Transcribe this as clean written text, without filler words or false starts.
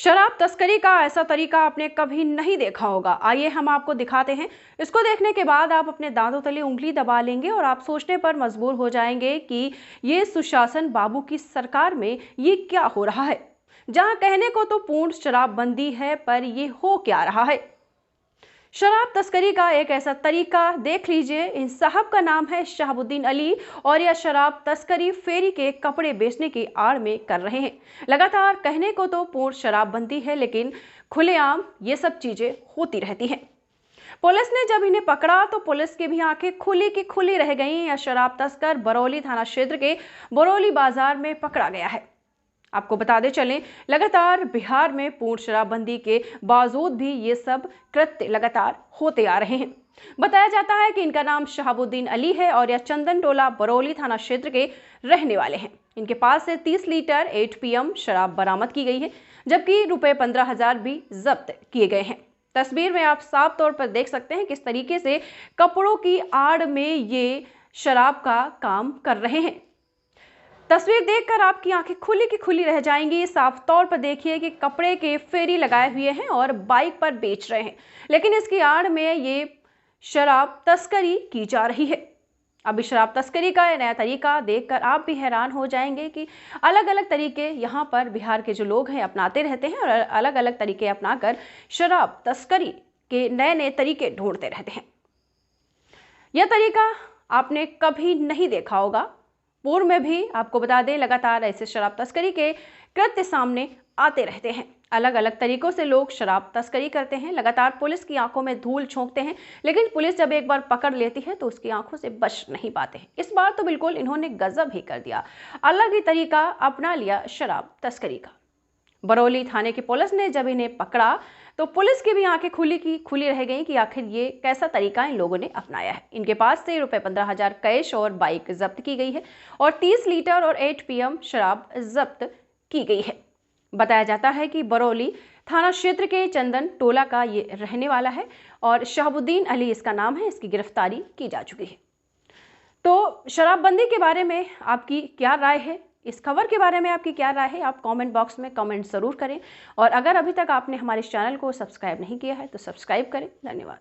शराब तस्करी का ऐसा तरीका आपने कभी नहीं देखा होगा। आइए हम आपको दिखाते हैं। इसको देखने के बाद आप अपने दांतों तले उंगली दबा लेंगे और आप सोचने पर मजबूर हो जाएंगे कि ये सुशासन बाबू की सरकार में ये क्या हो रहा है, जहां कहने को तो पूर्ण शराबबंदी है, पर ये हो क्या रहा है। शराब तस्करी का एक ऐसा तरीका देख लीजिए। इन साहब का नाम है शहाबुद्दीन अली और यह शराब तस्करी फेरी के कपड़े बेचने की आड़ में कर रहे हैं। लगातार कहने को तो पूर्ण शराबबंदी है, लेकिन खुलेआम ये सब चीजें होती रहती हैं। पुलिस ने जब इन्हें पकड़ा तो पुलिस की भी आंखें खुली की खुली रह गईं। यह शराब तस्कर बरौली थाना क्षेत्र के बरौली बाजार में पकड़ा गया है। आपको बता दें चलें, लगातार बिहार में पूर्ण शराबबंदी के बावजूद भी ये सब कृत्य लगातार होते आ रहे हैं। बताया जाता है कि इनका नाम शहाबुद्दीन अली है और यह चंदन टोला बरौली थाना क्षेत्र के रहने वाले हैं। इनके पास से 30 लीटर 8 PM शराब बरामद की गई है, जबकि रुपए 15,000 भी जब्त किए गए हैं। तस्वीर में आप साफ तौर पर देख सकते हैं किस तरीके से कपड़ों की आड़ में ये शराब का काम कर रहे हैं। तस्वीर देखकर आपकी आंखें खुली की खुली रह जाएंगी। साफ तौर पर देखिए कि कपड़े के फेरी लगाए हुए हैं और बाइक पर बेच रहे हैं, लेकिन इसकी आड़ में ये शराब तस्करी की जा रही है। अब इस शराब तस्करी का नया तरीका देखकर आप भी हैरान हो जाएंगे कि अलग अलग तरीके यहाँ पर बिहार के जो लोग हैं अपनाते रहते हैं और अलग अलग तरीके अपनाकर शराब तस्करी के नए नए तरीके ढूंढते रहते हैं। यह तरीका आपने कभी नहीं देखा होगा। पूर्व में भी आपको बता दें, लगातार ऐसे शराब तस्करी के कृत्य सामने आते रहते हैं। अलग अलग तरीकों से लोग शराब तस्करी करते हैं, लगातार पुलिस की आंखों में धूल झोंकते हैं, लेकिन पुलिस जब एक बार पकड़ लेती है तो उसकी आंखों से बच नहीं पाते हैं। इस बार तो बिल्कुल इन्होंने गजब ही कर दिया, अलग ही तरीका अपना लिया शराब तस्करी का। बरौली थाने की पुलिस ने जब इन्हें पकड़ा तो पुलिस की भी आंखें खुली की खुली रह गई कि आखिर ये कैसा तरीका इन लोगों ने अपनाया है। इनके पास से रुपए 15,000 कैश और बाइक जब्त की गई है और 30 लीटर और 8 PM शराब जब्त की गई है। बताया जाता है कि बरौली थाना क्षेत्र के चंदन टोला का ये रहने वाला है और शहाबुद्दीन अली इसका नाम है। इसकी गिरफ्तारी की जा चुकी है। तो शराबबंदी के बारे में आपकी क्या राय है, इस खबर के बारे में आपकी क्या राय है, आप कमेंट बॉक्स में कमेंट जरूर करें। और अगर अभी तक आपने हमारे इस चैनल को सब्सक्राइब नहीं किया है तो सब्सक्राइब करें। धन्यवाद।